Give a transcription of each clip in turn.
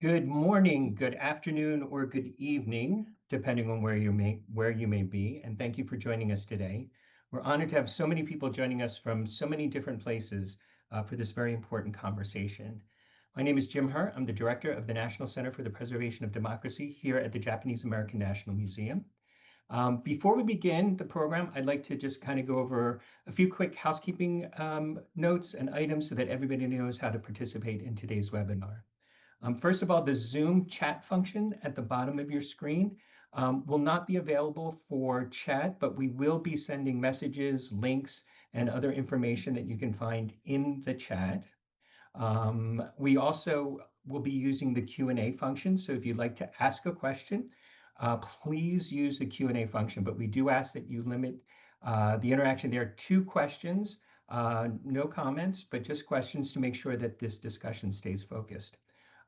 Good morning, good afternoon, or good evening, depending on where you may be, and thank you for joining us today. We're honored to have so many people joining us from so many different places for this very important conversation. My name is Jim Hur. I'm the director of the National Center for the Preservation of Democracy here at the Japanese American National Museum. Before we begin the program, I'd like to just kind of go over a few quick housekeeping notes and items so that everybody knows how to participate in today's webinar. First of all, the Zoom chat function at the bottom of your screen will not be available for chat, but we will be sending messages, links, and other information that you can find in the chat. We also will be using the Q&A function. So if you'd like to ask a question, please use the Q&A function, but we do ask that you limit the interaction there to questions, no comments, but just questions to make sure that this discussion stays focused.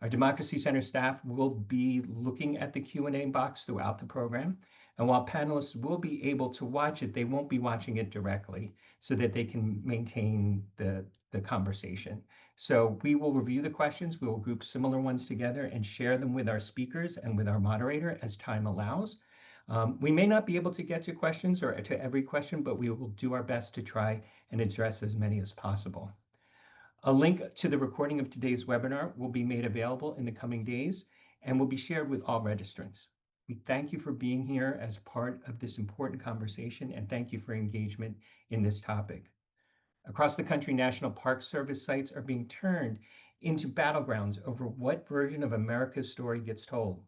Our Democracy Center staff will be looking at the Q&A box throughout the program. And while panelists will be able to watch it, they won't be watching it directly so that they can maintain the conversation. So we will review the questions, we will group similar ones together and share them with our speakers and with our moderator as time allows. We may not be able to get to questions or to every question, but we will do our best to try and address as many as possible. A link to the recording of today's webinar will be made available in the coming days and will be shared with all registrants. We thank you for being here as part of this important conversation and thank you for engagement in this topic. Across the country, National Park Service sites are being turned into battlegrounds over what version of America's story gets told.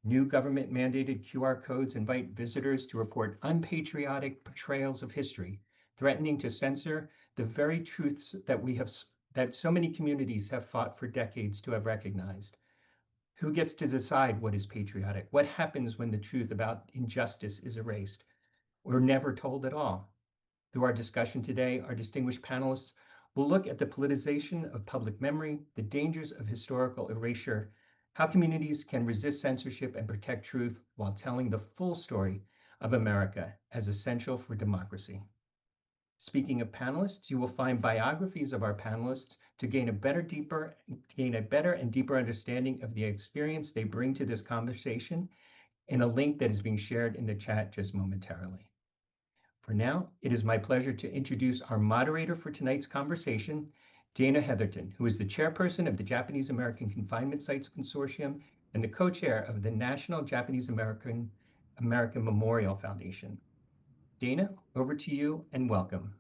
New government-mandated QR codes invite visitors to report unpatriotic portrayals of history, threatening to censor the very truths that so many communities have fought for decades to have recognized. Who gets to decide what is patriotic? What happens when the truth about injustice is erased or never told at all? Through our discussion today, our distinguished panelists will look at the politicization of public memory, the dangers of historical erasure, how communities can resist censorship and protect truth while telling the full story of America as essential for democracy. Speaking of panelists, you will find biographies of our panelists to gain a better and deeper understanding of the experience they bring to this conversation in a link that is being shared in the chat just momentarily. For now, it is my pleasure to introduce our moderator for tonight's conversation, Dana Heatherton, who is the chairperson of the Japanese American Confinement Sites Consortium and the co-chair of the National Japanese American Memorial Foundation. Dana, over to you and welcome.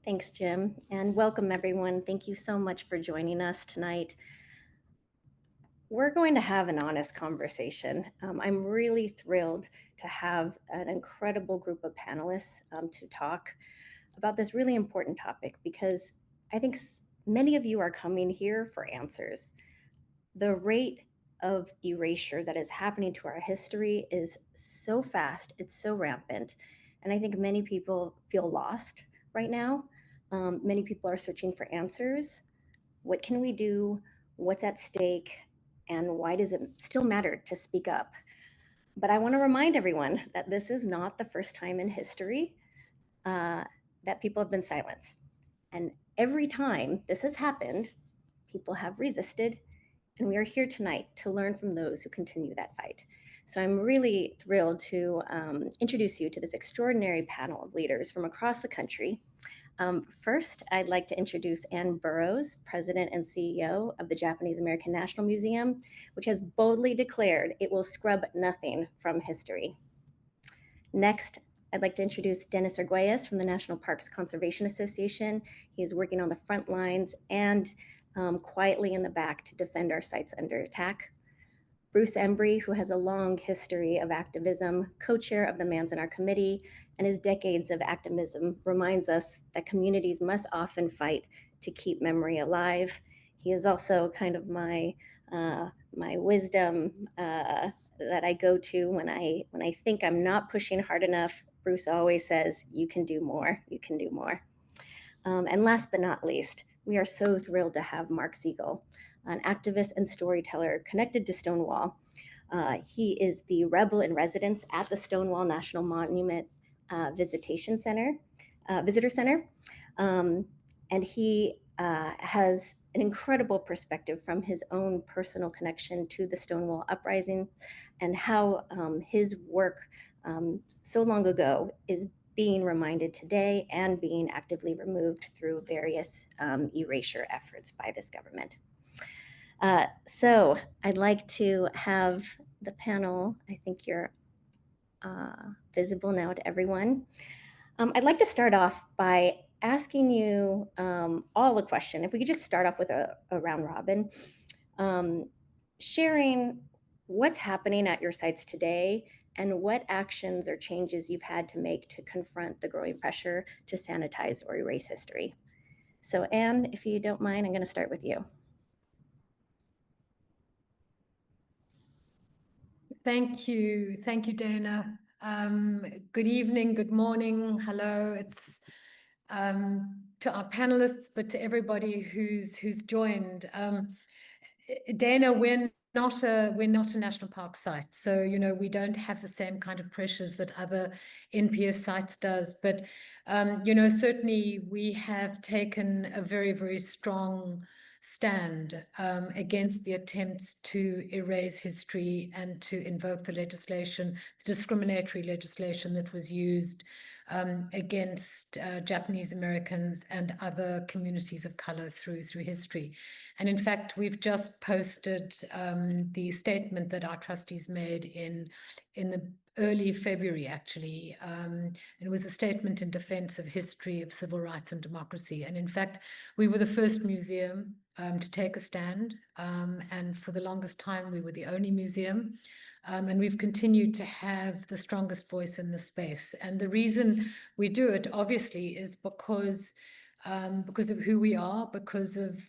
Thanks, Jim, and welcome everyone. Thank you so much for joining us tonight. We're going to have an honest conversation. I'm really thrilled to have an incredible group of panelists to talk about this really important topic because I think many of you are coming here for answers. The rate of erasure that is happening to our history is so fast, it's so rampant, and I think many people feel lost right now. Many people are searching for answers. What can we do? What's at stake? And why does it still matter to speak up? But I want to remind everyone that this is not the first time in history that people have been silenced. And every time this has happened, people have resisted. And we are here tonight to learn from those who continue that fight. So I'm really thrilled to introduce you to this extraordinary panel of leaders from across the country. First, I'd like to introduce Anne Burroughs, President and CEO of the Japanese American National Museum, which has boldly declared it will scrub nothing from history. Next, I'd like to introduce Dennis Arguelles from the National Parks Conservation Association. He is working on the front lines and quietly in the back to defend our sites under attack. Bruce Embrey, who has a long history of activism, co-chair of the Manzanar Committee, and his decades of activism reminds us that communities must often fight to keep memory alive. He is also kind of my wisdom that I go to when I think I'm not pushing hard enough. Bruce always says, "You can do more. You can do more." And last but not least, we are so thrilled to have Mark Segal, an activist and storyteller connected to Stonewall. He is the rebel in residence at the Stonewall National Monument Visitor Center. And he has an incredible perspective from his own personal connection to the Stonewall uprising and how his work so long ago is being reminded today and being actively removed through various erasure efforts by this government. So I'd like to have the panel, I think you're visible now to everyone. I'd like to start off by asking you all a question. If we could just start off with a round robin, sharing what's happening at your sites today and what actions or changes you've had to make to confront the growing pressure to sanitize or erase history. So Anne, if you don't mind, I'm going to start with you. Thank you, Dana. Good evening, good morning, hello. It's to our panelists, but to everybody who's joined. Dana, we're not a national park site, so we don't have the same kind of pressures that other NPS sites does. But certainly we have taken a very, very strong stand against the attempts to erase history and to invoke the legislation, the discriminatory legislation that was used against Japanese Americans and other communities of color through history. And in fact, we've just posted the statement that our trustees made in the early February, actually. It was a statement in defense of history of civil rights and democracy. And in fact, we were the first museum to take a stand. And for the longest time, we were the only museum. And we've continued to have the strongest voice in the space. And the reason we do it, obviously, is because of who we are, because of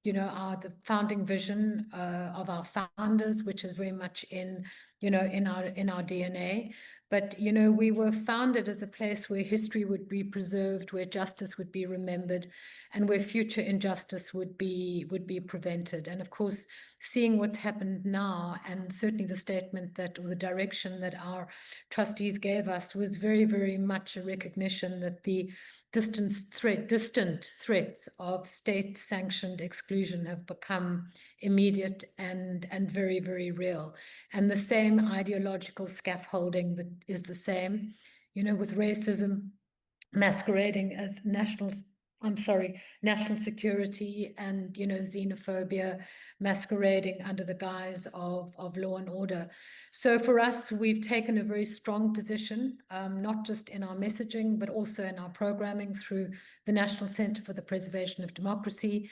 the founding vision of our founders, which is very much in our DNA. But we were founded as a place where history would be preserved, where justice would be remembered, and where future injustice would be prevented. And of course, seeing what's happened now, and certainly the statement or the direction that our trustees gave us, was very, very much a recognition that the distant threats of state-sanctioned exclusion have become immediate and very, very real. And the same ideological scaffolding that is the same, with racism masquerading as national security, and xenophobia masquerading under the guise of law and order. So for us, we've taken a very strong position, not just in our messaging, but also in our programming through the National Center for the Preservation of Democracy.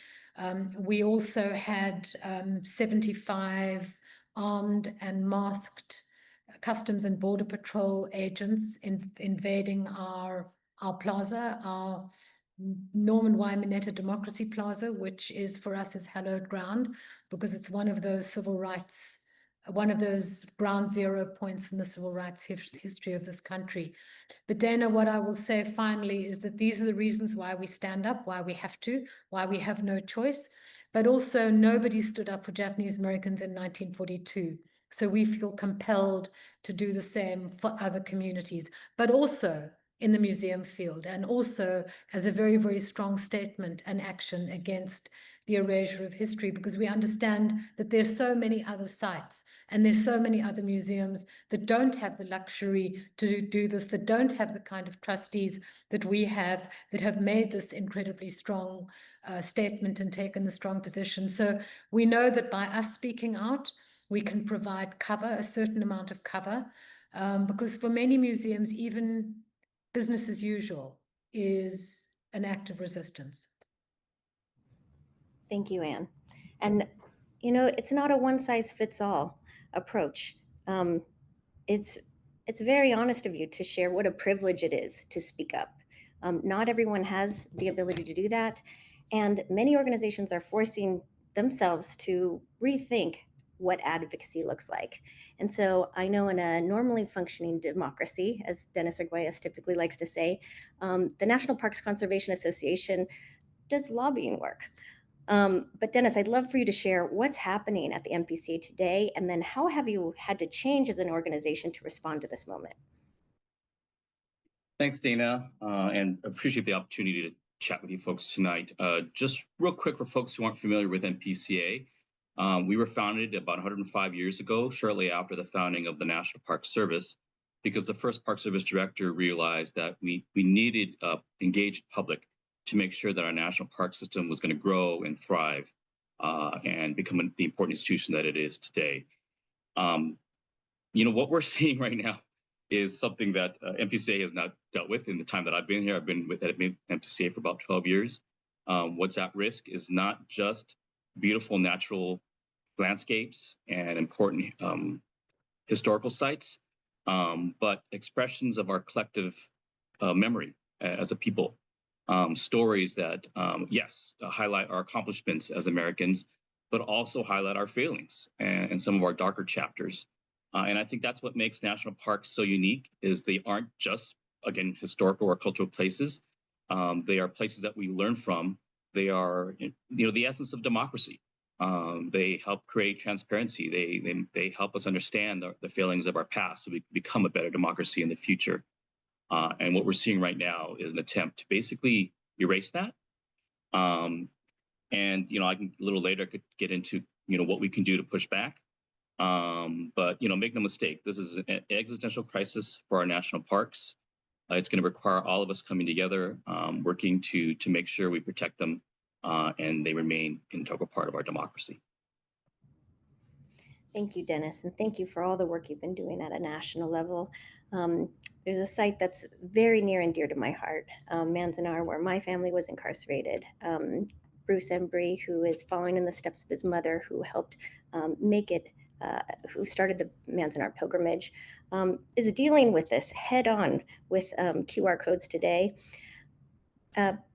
We also had 75 armed and masked Customs and Border Patrol agents invading our plaza, our Norman Y. Mineta Democracy Plaza, which is for us is hallowed ground, because it's one of those civil rights, one of those ground zero points in the civil rights history of this country. But Dana, what I will say finally is that these are the reasons why we stand up, why we have to, why we have no choice. But also, nobody stood up for Japanese Americans in 1942. So we feel compelled to do the same for other communities, but also in the museum field, and also as a very, very strong statement and action against the erasure of history, because we understand that there's so many other sites and there's so many other museums that don't have the luxury to do this, that don't have the kind of trustees that we have, that have made this incredibly strong statement and taken the strong position. So we know that by us speaking out, we can provide cover, a certain amount of cover, because for many museums, even business as usual is an act of resistance. Thank you, Anne. And, it's not a one-size-fits-all approach. It's very honest of you to share what a privilege it is to speak up. Not everyone has the ability to do that. And many organizations are forcing themselves to rethink what advocacy looks like. And so I know in a normally functioning democracy, as Dennis Arguelles typically likes to say, the National Parks Conservation Association does lobbying work. But Dennis, I'd love for you to share what's happening at the NPCA today, and then how have you had to change as an organization to respond to this moment? Thanks, Dana, and appreciate the opportunity chat with you folks tonight. Just real quick for folks who aren't familiar with NPCA, we were founded about 105 years ago, shortly after the founding of the National Park Service, because the first Park Service director realized that we needed engaged public to make sure that our national park system was going to grow and thrive and become the important institution that it is today. What we're seeing right now is something that MPCA has not dealt with in the time that I've been here. I've been with MPCA for about 12 years. What's at risk is not just beautiful natural landscapes and important historical sites, but expressions of our collective memory as a people. Stories that, yes, highlight our accomplishments as Americans, but also highlight our failings and some of our darker chapters. And I think that's what makes national parks so unique, is they aren't just, again, historical or cultural places. They are places that we learn from. They are, the essence of democracy. They help create transparency. They help us understand the failings of our past so we can become a better democracy in the future. And what we're seeing right now is an attempt to basically erase that. And, I can a little later could get into, what we can do to push back. But, make no mistake, this is an existential crisis for our national parks. It's going to require all of us coming together, working to make sure we protect them and they remain an integral part of our democracy. Thank you, Dennis, and thank you for all the work you've been doing at a national level. There's a site that's very near and dear to my heart, Manzanar, where my family was incarcerated. Bruce Embrey, who is following in the steps of his mother, who helped make it, who started the Manzanar pilgrimage, is dealing with this head on with QR codes today.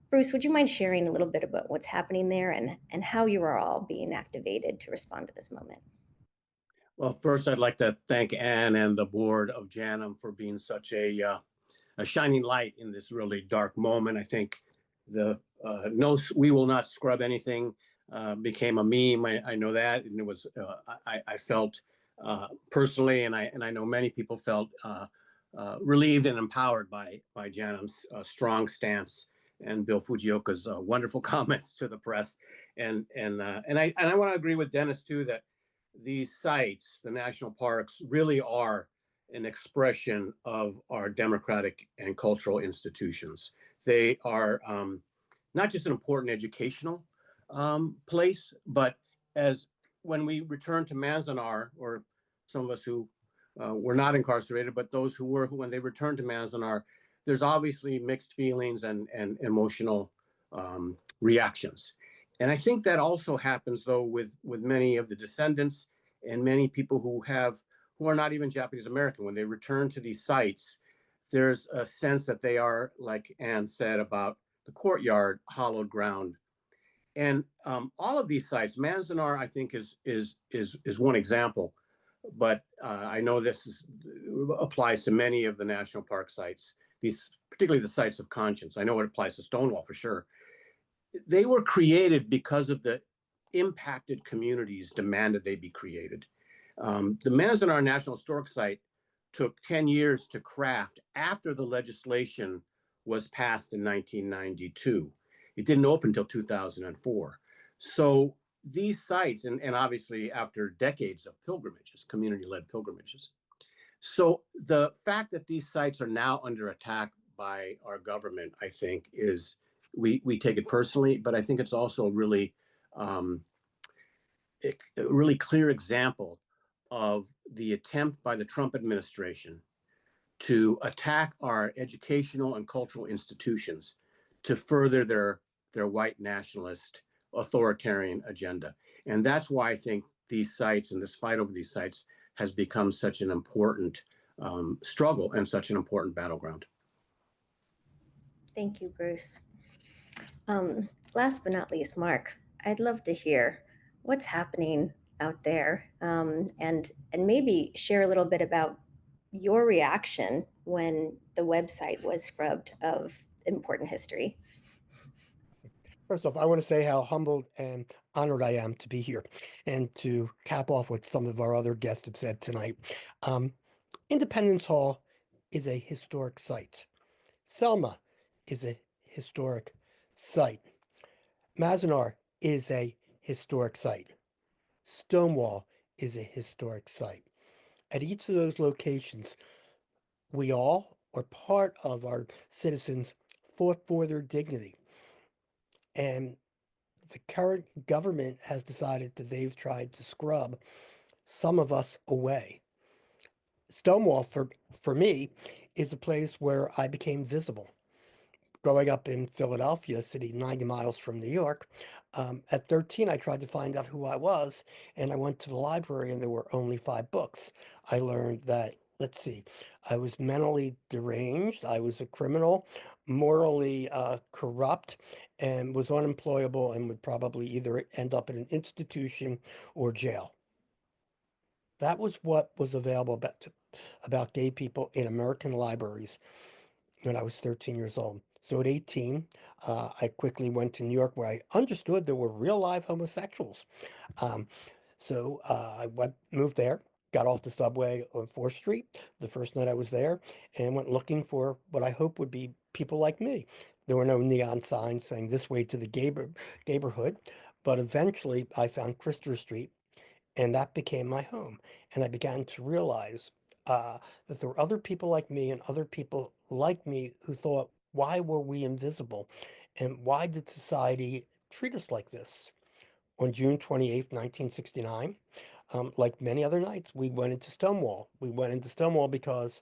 Bruce, would you mind sharing a little bit about what's happening there and how you are all being activated to respond to this moment? Well, first, I'd like to thank Anne and the board of JANM for being such a shining light in this really dark moment. I think the no, we will not scrub anything became a meme. I know that, and it was I felt personally, and I know many people felt relieved and empowered by JANM's strong stance and Bill Fujioka's wonderful comments to the press. And I want to agree with Dennis too that these sites, the national parks, really are an expression of our democratic and cultural institutions. They are not just an important educational place, but as when we return to Manzanar, or some of us who were not incarcerated, but those who were, when they returned to Manzanar, there's obviously mixed feelings and emotional reactions. And I think that also happens, though, with many of the descendants and many people who are not even Japanese American. When they return to these sites, there's a sense that they are, like Anne said about the courtyard, hallowed ground. And all of these sites, Manzanar, I think, is one example. But I know this applies to many of the national park sites, particularly the sites of conscience. I know it applies to Stonewall for sure. They were created because of the impacted communities demanded they be created. The Manzanar National Historic Site took 10 years to craft after the legislation was passed in 1992. It didn't open until 2004. So these sites, and obviously after decades of pilgrimages, community-led pilgrimages. So the fact that these sites are now under attack by our government, I think, is, we take it personally, but I think it's also a really clear example of the attempt by the Trump administration to attack our educational and cultural institutions to further their white nationalist authoritarian agenda. And that's why I think these sites and this fight over these sites has become such an important struggle and such an important battleground. Thank you, Bruce. Last but not least, Mark, I'd love to hear what's happening out there, and maybe share a little bit about your reaction when the website was scrubbed of important history. First off, I want to say how humbled and honored I am to be here and to cap off what some of our other guests have said tonight. Independence Hall is a historic site. Selma is a historic site. Manzanar is a historic site. Stonewall is a historic site. At each of those locations, we all, or part of our citizens, fought for their dignity. And the current government has decided that they've tried to scrub some of us away. Stonewall, for me, is a place where I became visible. Growing up in Philadelphia, a city 90 miles from New York, at 13, I tried to find out who I was, and I went to the library, and there were only 5 books. I learned that, let's see, I was mentally deranged, I was a criminal, morally corrupt, and was unemployable, and would probably either end up in an institution or jail. That was what was available about gay people in American libraries when I was 13 years old. So at 18, I quickly went to New York where I understood there were real live homosexuals. Um, so I moved there, got off the subway on 4th Street the first night I was there, and went looking for what I hope would be people like me. There were no neon signs saying this way to the neighborhood, but eventually I found Christopher Street, and that became my home. And I began to realize that there were other people like me and other people like me who thought, why were we invisible? And why did society treat us like this? On June 28th, 1969, like many other nights, we went into Stonewall. We went into Stonewall because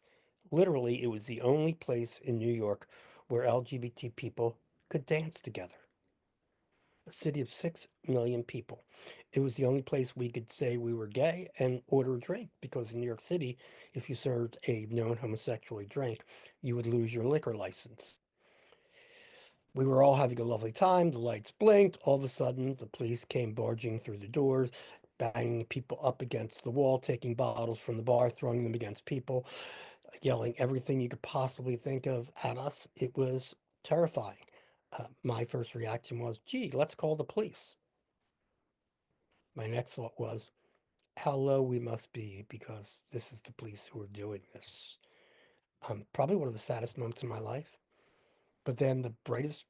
literally it was the only place in New York where LGBT people could dance together. A city of 6 million people. It was the only place we could say we were gay and order a drink, because in New York City, if you served a known homosexual a drink, you would lose your liquor license. We were all having a lovely time. The lights blinked. All of a sudden, the police came barging through the doors, banging people up against the wall, taking bottles from the bar, throwing them against people, yelling everything you could possibly think of at us. It was terrifying. My first reaction was, gee, let's call the police. My next thought was, how low we must be because this is the police who are doing this. Probably one of the saddest moments in my life. But then the brightest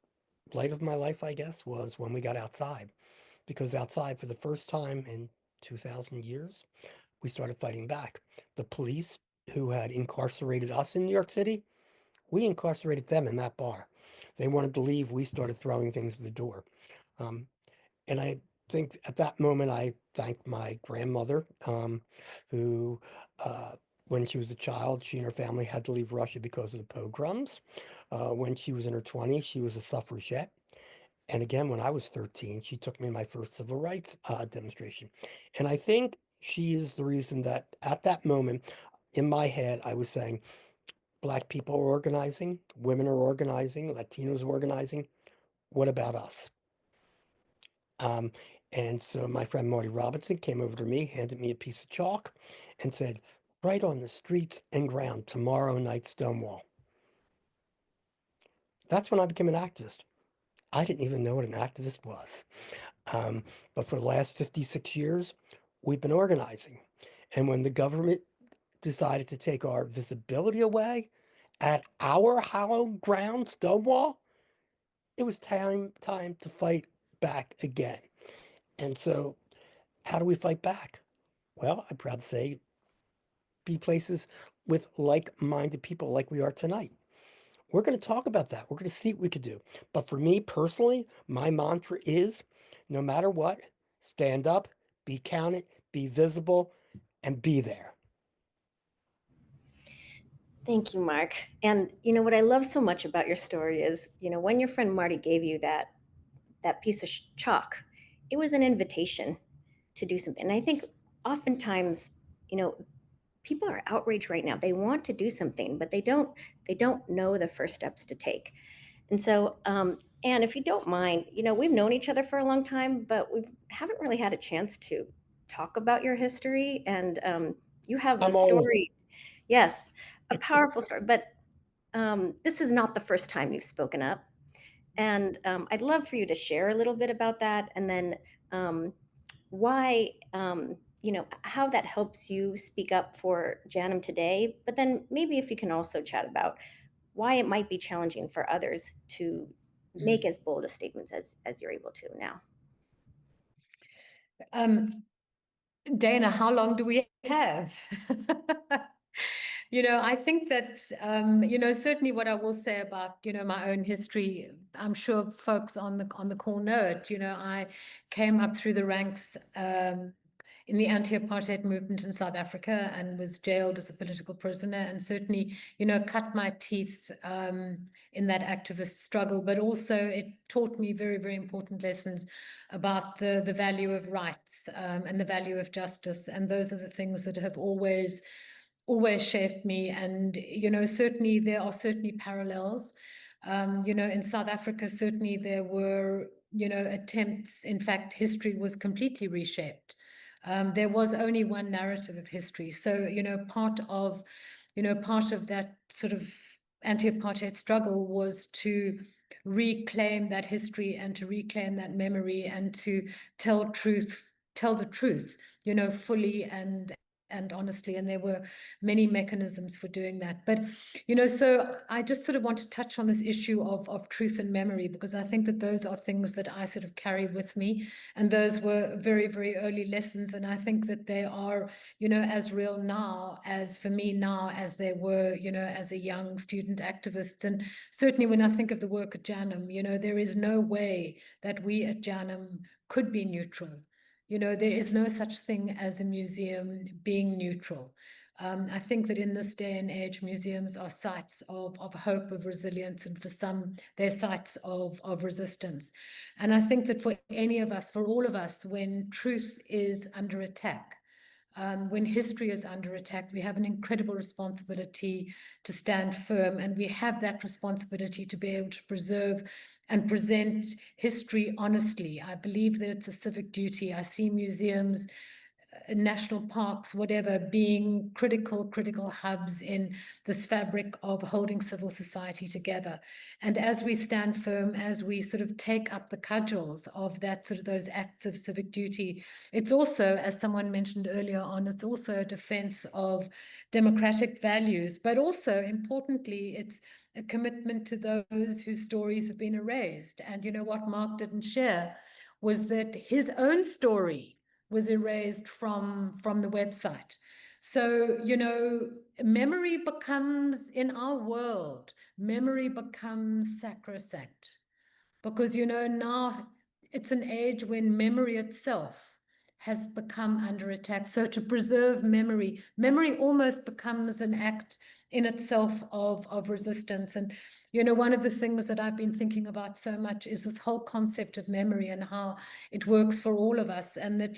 light of my life, I guess, was when we got outside. Because outside, for the first time in 2,000 years, we started fighting back. The police who had incarcerated us in New York City, we incarcerated them in that bar. They wanted to leave. We started throwing things at the door. Um, and I think at that moment, I thanked my grandmother, who, uh, when she was a child, she and her family had to leave Russia because of the pogroms. When she was in her 20s, she was a suffragette. And again, when I was 13, she took me to my first civil rights demonstration. And I think she is the reason that at that moment, in my head, I was saying, Black people are organizing, women are organizing, Latinos are organizing. What about us? Um, and so my friend Marty Robinson came over to me, handed me a piece of chalk, and said, "Write on the streets and ground, tomorrow night Stonewall." That's when I became an activist. I didn't even know what an activist was. Um, but for the last 56 years, we've been organizing. And when the government decided to take our visibility away at our hallowed ground, Stonewall, it was time to fight back again. And so how do we fight back? Well, I'm proud to say, be places with like-minded people like we are tonight. We're going to talk about that. We're going to see what we could do. But for me personally, my mantra is, no matter what, stand up, be counted, be visible, and be there. Thank you, Mark. And you know what I love so much about your story is, when your friend Marty gave you that piece of chalk, it was an invitation to do something. And I think oftentimes, people are outraged right now. They want to do something, but they don't know the first steps to take. And so, and if you don't mind, we've known each other for a long time, but we haven't really had a chance to talk about your history. And you have a I'm old. story, yes, a powerful story. But this is not the first time you've spoken up. And I'd love for you to share a little bit about that, and then why, how that helps you speak up for JANM today. But then maybe if you can also chat about why it might be challenging for others to make as bold a statements as you're able to now. Dana, how long do we have? I think that, certainly what I will say about, my own history, I'm sure folks on the call know it. I came up through the ranks in the anti-apartheid movement in South Africa and was jailed as a political prisoner, and certainly, cut my teeth in that activist struggle. But also it taught me very, very important lessons about the value of rights and the value of justice. And those are the things that have always shaped me. And, certainly there are certainly parallels. In South Africa, certainly there were, attempts. In fact, history was completely reshaped. There was only one narrative of history. So, part of that sort of anti-apartheid struggle was to reclaim that history and to reclaim that memory and to tell the truth, fully and honestly. And there were many mechanisms for doing that. But, so I just sort of want to touch on this issue of truth and memory, because I think that those are things that I sort of carry with me. And those were very, very early lessons. And I think that they are, as real now as for me now as they were, as a young student activist. And certainly when I think of the work at JANM, there is no way that we at JANM could be neutral. There is no such thing as a museum being neutral. I think that in this day and age, museums are sites of hope, of resilience, and for some, they're sites of resistance. And I think that for any of us, for all of us, when truth is under attack, when history is under attack, we have an incredible responsibility to stand firm, and we have that responsibility to be able to preserve and present history honestly. I believe that it's a civic duty. I see museums, national parks, whatever, being critical hubs in this fabric of holding civil society together. And as we stand firm, as we sort of take up the cudgels of that sort of those acts of civic duty, it's also, as someone mentioned earlier on, it's also a defense of democratic values, but also importantly, it's a commitment to those whose stories have been erased. And what Mark didn't share was that his own story was erased from the website. So, memory becomes, in our world, memory becomes sacrosanct. Because, now it's an age when memory itself has become under attack. So to preserve memory almost becomes an act in itself of resistance. And, one of the things that I've been thinking about so much is this whole concept of memory and how it works for all of us. And that,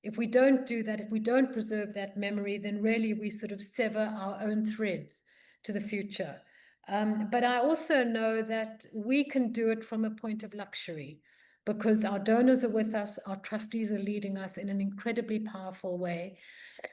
if we don't do that, if we don't preserve that memory, then really we sort of sever our own threads to the future. But I also know that we can do it from a point of luxury, because our donors are with us, our trustees are leading us in an incredibly powerful way.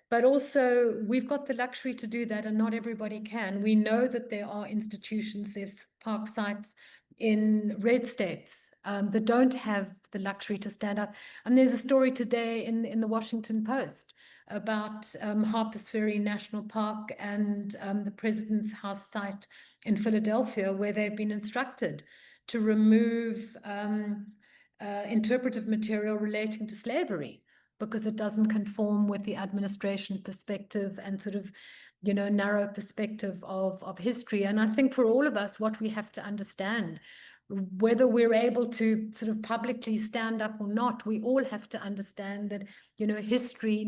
But also we've got the luxury to do that, and not everybody can. We know that there are institutions, there's park sites in red states that don't have the luxury to stand up. And there's a story today in the Washington Post about Harpers Ferry National Park and the President's House site in Philadelphia, where they've been instructed to remove interpretive material relating to slavery because it doesn't conform with the administration perspective and sort of, narrow perspective of history. And I think for all of us, what we have to understand, whether we're able to sort of publicly stand up or not, we all have to understand that, history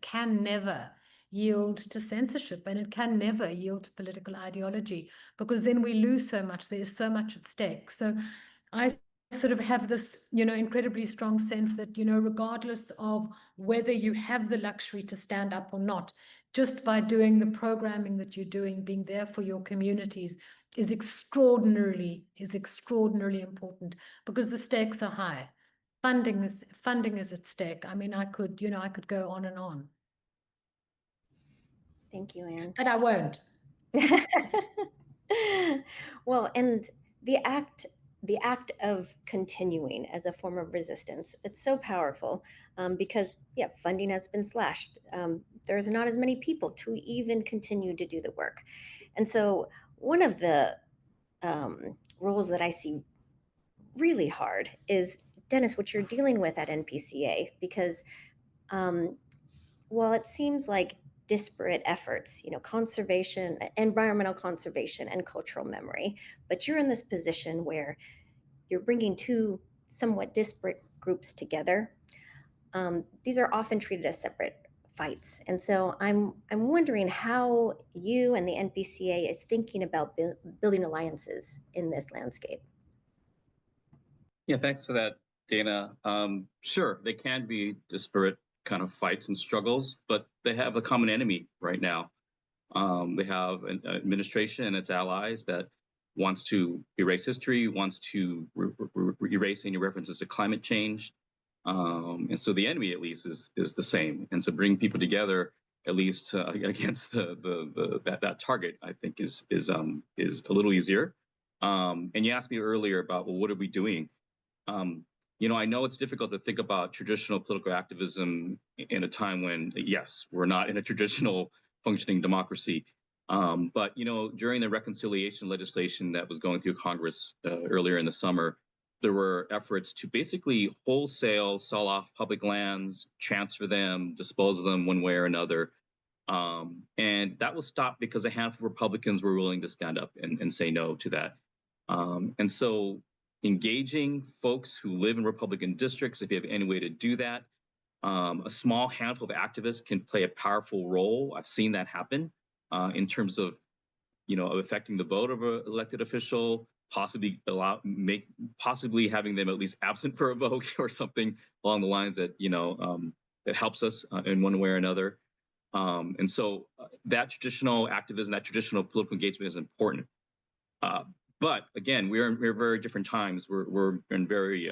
can never yield to censorship, and it can never yield to political ideology, because then we lose so much. There's so much at stake. So I sort of have this, incredibly strong sense that, regardless of whether you have the luxury to stand up or not, just by doing the programming that you're doing, being there for your communities is extraordinarily important, because the stakes are high. Funding is at stake. I mean, I could go on and on. Thank you, Anne. But I won't. Well, and the act of continuing as a form of resistance, it's so powerful because, funding has been slashed. There's not as many people to even continue to do the work. And so one of the roles that I see really hard is, Dennis, what you're dealing with at NPCA, because while it seems like disparate efforts, conservation, environmental conservation, and cultural memory, but you're in this position where you're bringing two somewhat disparate groups together. These are often treated as separate fights, and so I'm wondering how you and the NPCA is thinking about building alliances in this landscape. Yeah, thanks for that, Dana. Sure, they can be disparate kind of fights and struggles, but they have a common enemy right now. They have an administration and its allies that wants to erase history, wants to erase any references to climate change. And so the enemy, at least, is the same. And so bring people together, at least against that target, I think is a little easier. And you asked me earlier about, well, what are we doing? I know it's difficult to think about traditional political activism in a time when, yes, we're not in a traditional functioning democracy. But during the reconciliation legislation that was going through Congress earlier in the summer, there were efforts to basically wholesale sell off public lands, transfer them, dispose of them one way or another. And that was stopped because a handful of Republicans were willing to stand up and say no to that. And so engaging folks who live in Republican districts, if you have any way to do that, a small handful of activists can play a powerful role. I've seen that happen in terms of, affecting the vote of an elected official, possibly having them at least absent for a vote or something along the lines that, that helps us in one way or another. And so that traditional activism, that traditional political engagement is important. But again, we're in very different times. We're in very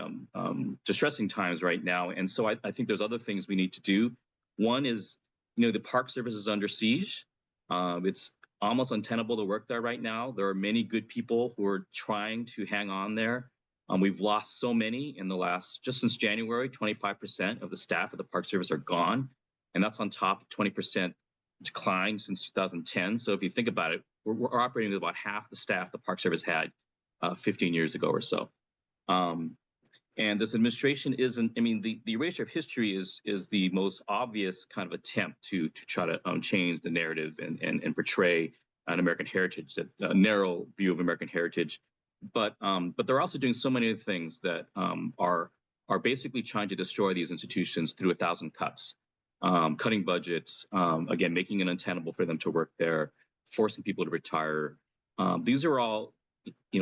distressing times right now. And so I think there's other things we need to do. One is, the Park Service is under siege. It's almost untenable to work there right now. There are many good people who are trying to hang on there. We've lost so many in the just since January, 25% of the staff of the Park Service are gone. And that's on top of 20% decline since 2010. So if you think about it, we're operating with about half the staff the Park Service had 15 years ago or so. And this administration isn't, the erasure of history is the most obvious kind of attempt to try to change the narrative and portray an American heritage, a narrow view of American heritage. But they're also doing so many other things that are basically trying to destroy these institutions through 1,000 cuts. Cutting budgets, again, making it untenable for them to work there, forcing people to retire. These are all,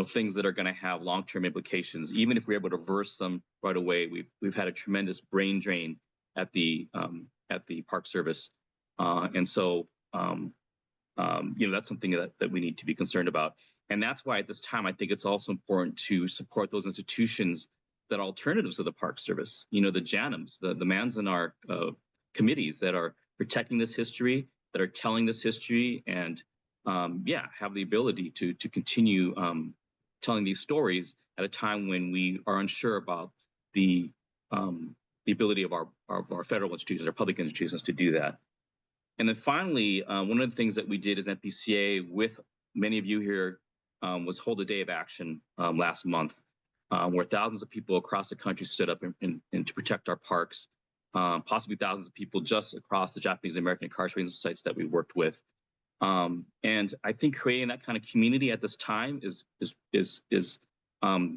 things that are going to have long-term implications. Even if we're able to reverse them right away, we've had a tremendous brain drain at the Park Service, and so that's something that we need to be concerned about. And that's why at this time I think it's also important to support those institutions that are alternatives to the Park Service. The JANMs, the Manzanar committees that are protecting this history, that are telling this history, and have the ability to continue telling these stories at a time when we are unsure about the ability of our federal institutions, our public institutions, to do that. And then finally, one of the things that we did as NPCA with many of you here was hold a day of action last month, where thousands of people across the country stood up and to protect our parks. Possibly thousands of people just across the Japanese American incarceration sites that we worked with. And I think creating that kind of community at this time is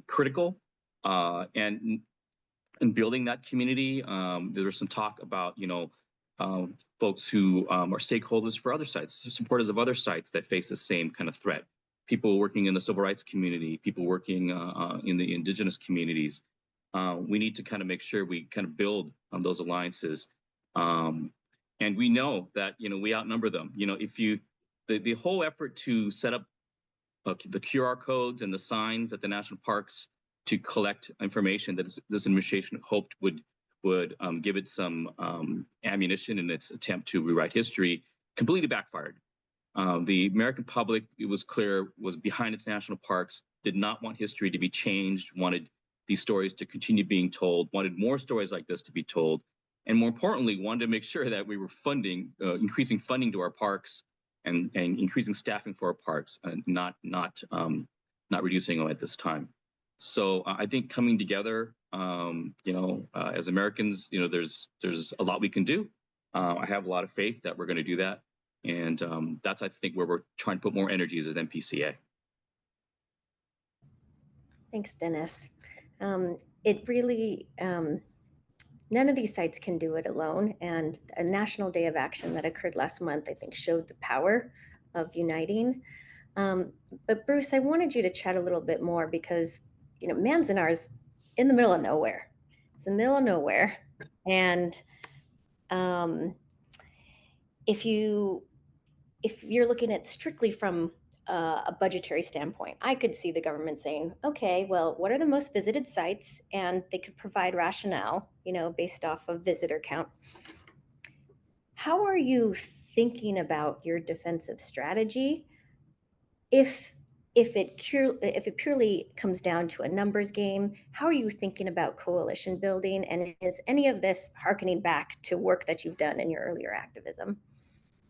critical. And building that community, there was some talk about, folks who are stakeholders for other sites, supporters of other sites that face the same kind of threat. People working in the civil rights community, people working in the indigenous communities. We need to kind of make sure we kind of build those alliances. And we know that, we outnumber them. If the whole effort to set up the QR codes and the signs at the national parks to collect information that this administration hoped would give it some ammunition in its attempt to rewrite history, completely backfired. The American public, it was clear, was behind its national parks, did not want history to be changed, wanted these stories to continue being told, wanted more stories like this to be told, and more importantly, wanted to make sure that we were increasing funding to our parks and increasing staffing for our parks, and not not reducing them at this time. So I think coming together, as Americans, there's a lot we can do. I have a lot of faith that we're going to do that, and that's, I think, where we're trying to put more energies as MPCA. Thanks, Dennis. It really, none of these sites can do it alone. And a National Day of Action that occurred last month, I think, showed the power of uniting. But Bruce, I wanted you to chat a little bit more because, Manzanar is in the middle of nowhere. It's in the middle of nowhere. And if you're looking at strictly from a budgetary standpoint, I could see the government saying, okay, well, what are the most visited sites? And they could provide rationale, based off of visitor count. How are you thinking about your defensive strategy if it purely comes down to a numbers game? How are you thinking about coalition building? And is any of this hearkening back to work that you've done in your earlier activism?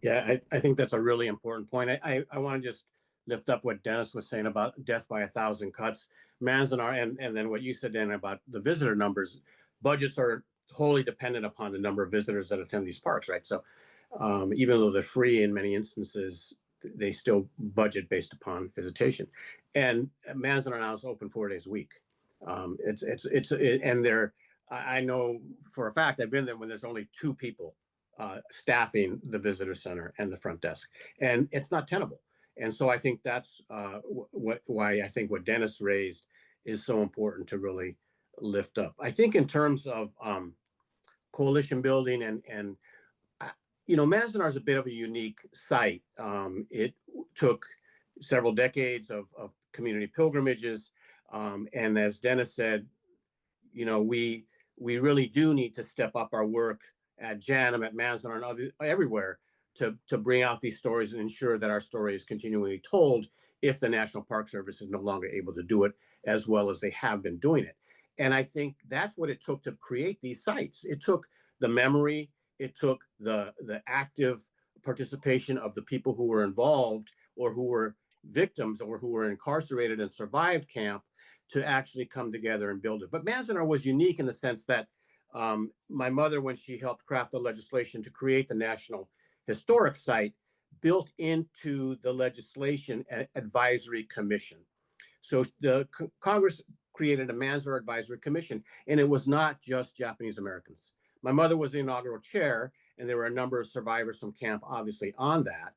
Yeah, I think that's a really important point. I want to just lift up what Dennis was saying about death by 1,000 cuts. Manzanar, and then what you said, Dan, about the visitor numbers. Budgets are wholly dependent upon the number of visitors that attend these parks, right? So even though they're free in many instances, they still budget based upon visitation. And Manzanar now is open 4 days a week. And I know for a fact, I've been there when there's only 2 people staffing the visitor center and the front desk, and it's not tenable. And so I think that's why I think what Dennis raised is so important to really lift up. I think in terms of coalition building and Manzanar is a bit of a unique site. It took several decades of community pilgrimages, and as Dennis said, we really do need to step up our work at JANM, at Manzanar, and everywhere to bring out these stories and ensure that our story is continually told if the National Park Service is no longer able to do it as well as they have been doing it. And I think that's what it took to create these sites. It took the memory, it took the active participation of the people who were involved or who were victims or who were incarcerated and survived camp to actually come together and build it. But Manzanar was unique in the sense that my mother, when she helped craft the legislation to create the National Historic Site, built into the legislation an advisory commission. So the Congress created a Manzanar Advisory Commission, and it was not just Japanese Americans. My mother was the inaugural chair, and there were a number of survivors from camp, obviously, on that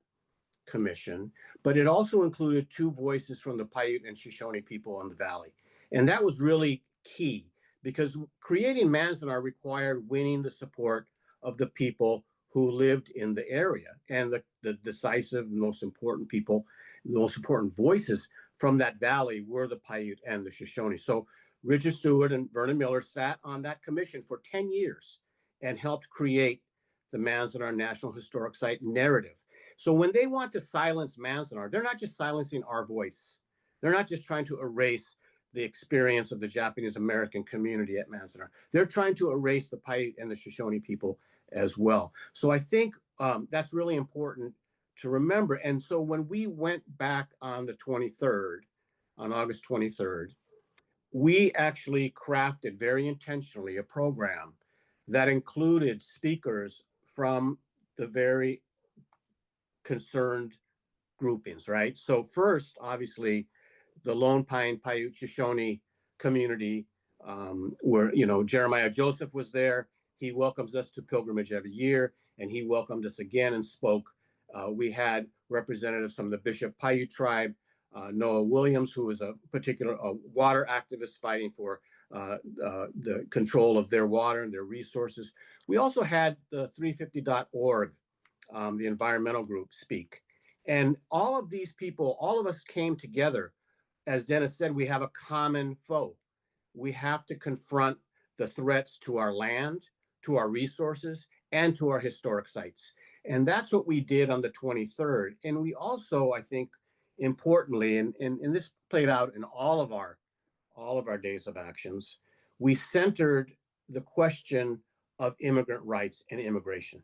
commission, but it also included 2 voices from the Paiute and Shoshone people in the Valley. And that was really key because creating Manzanar required winning the support of the people who lived in the area. And the decisive, most important people, the most important voices from that valley were the Paiute and the Shoshone. So Richard Stewart and Vernon Miller sat on that commission for 10 years and helped create the Manzanar National Historic Site narrative. So when they want to silence Manzanar, they're not just silencing our voice. They're not just trying to erase the experience of the Japanese American community at Manzanar. They're trying to erase the Paiute and the Shoshone people as well. So I think that's really important to remember. And so when we went back on the 23rd, on August 23rd, we actually crafted very intentionally a program that included speakers from the very concerned groupings, right? So first, obviously, the Lone Pine Paiute Shoshone community, where Jeremiah Joseph was there. He welcomes us to pilgrimage every year, and he welcomed us again and spoke. We had representatives from the Bishop Paiute tribe, Noah Williams, who is a particular water activist fighting for the control of their water and their resources. We also had the 350.org, the environmental group, speak. And all of these people, all of us came together. As Dennis said, we have a common foe. We have to confront the threats to our land, to our resources, and to our historic sites. And that's what we did on the 23rd. And we also, I think, importantly, and this played out in all of our days of actions, we centered the question of immigrant rights and immigration.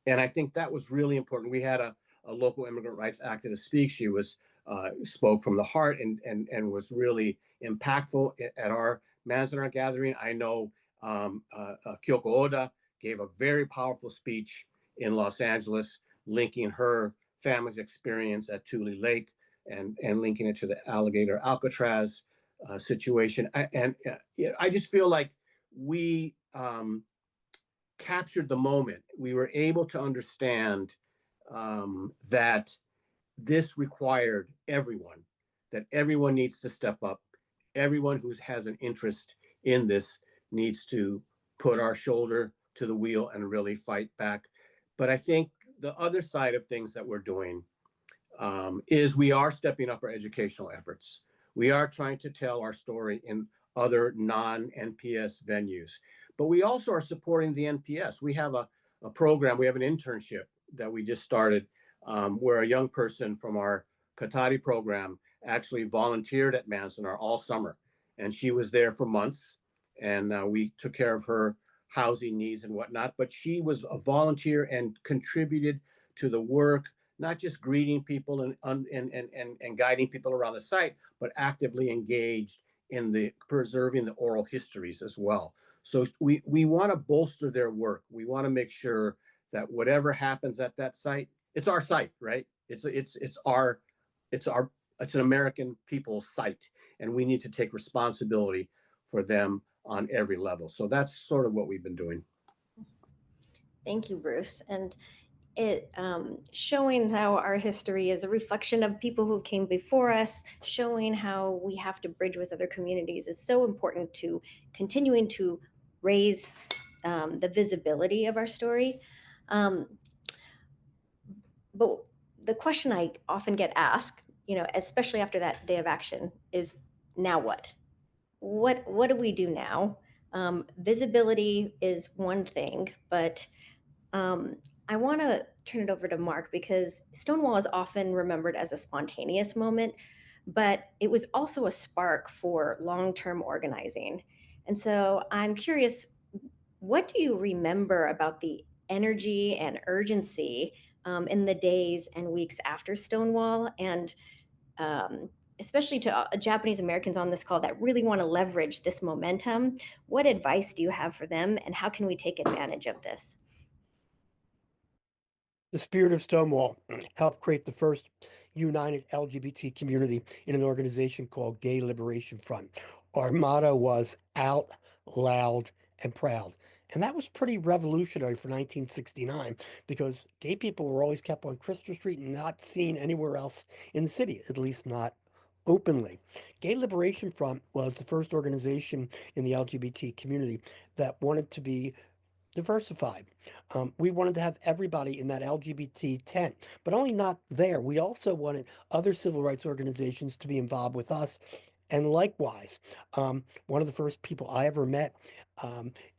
And I think that was really important. We had a local immigrant rights activist speak. She was spoke from the heart and was really impactful at our Manzanar gathering. I know Kyoko Oda gave a very powerful speech in Los Angeles, linking her family's experience at Tule Lake and linking it to the alligator Alcatraz situation. I just feel like we captured the moment. We were able to understand that this required everyone, that everyone needs to step up. Everyone who has an interest in this needs to put our shoulder to the wheel and really fight back. But I think the other side of things that we're doing is we are stepping up our educational efforts. We are trying to tell our story in other non-NPS venues, but we also are supporting the NPS. We have a program, we have an internship that we just started where a young person from our Katari program actually volunteered at Manzanar all summer. And she was there for months, and we took care of her housing needs and whatnot. But she was a volunteer and contributed to the work, not just greeting people and guiding people around the site, but actively engaged in the preserving the oral histories as well. So we want to bolster their work. We want to make sure that whatever happens at that site, it's our site, right? It's an American people's site, and we need to take responsibility for them on every level. So that's sort of what we've been doing. Thank you, Bruce. And it showing how our history is a reflection of people who came before us, showing how we have to bridge with other communities is so important to continuing to raise the visibility of our story. But the question I often get asked, especially after that day of action, is now what? What do we do now? Visibility is one thing, but I want to turn it over to Mark because Stonewall is often remembered as a spontaneous moment, but it was also a spark for long-term organizing. And so I'm curious, what do you remember about the energy and urgency in the days and weeks after Stonewall, and especially to Japanese Americans on this call that really want to leverage this momentum? What advice do you have for them, and how can we take advantage of this? The spirit of Stonewall helped create the first united LGBT community in an organization called Gay Liberation Front. Our motto was out, loud, and proud. And that was pretty revolutionary for 1969 because gay people were always kept on Christopher Street and not seen anywhere else in the city, at least not openly. Gay Liberation Front was the first organization in the LGBT community that wanted to be diversified. We wanted to have everybody in that LGBT tent, but only not there. We also wanted other civil rights organizations to be involved with us. And likewise, one of the first people I ever met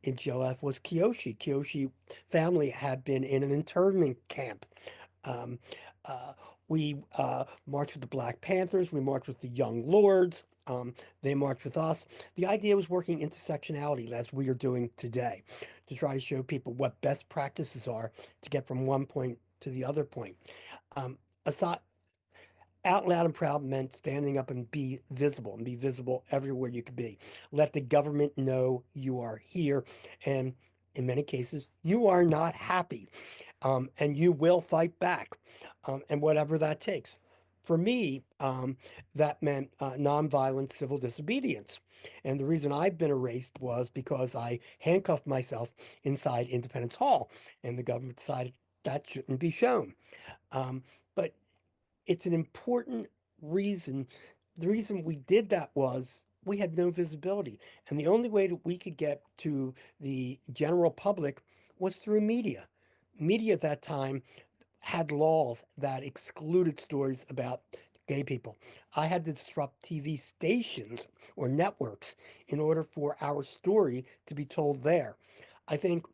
in GLF was Kiyoshi. Kiyoshi family had been in an internment camp. We marched with the Black Panthers. We marched with the Young Lords. They marched with us. The idea was working intersectionality, as we are doing today, to try to show people what best practices are to get from one point to the other point. Aside, out loud and proud meant standing up and be visible everywhere you could be. Let the government know you are here, and in many cases, you are not happy, and you will fight back, and whatever that takes. For me, that meant nonviolent civil disobedience. And the reason I've been erased was because I handcuffed myself inside Independence Hall, and the government decided that shouldn't be shown. But it's an important reason. The reason we did that was we had no visibility. And the only way that we could get to the general public was through media. Media at that time had laws that excluded stories about gay people. I had to disrupt TV stations or networks in order for our story to be told there. I think,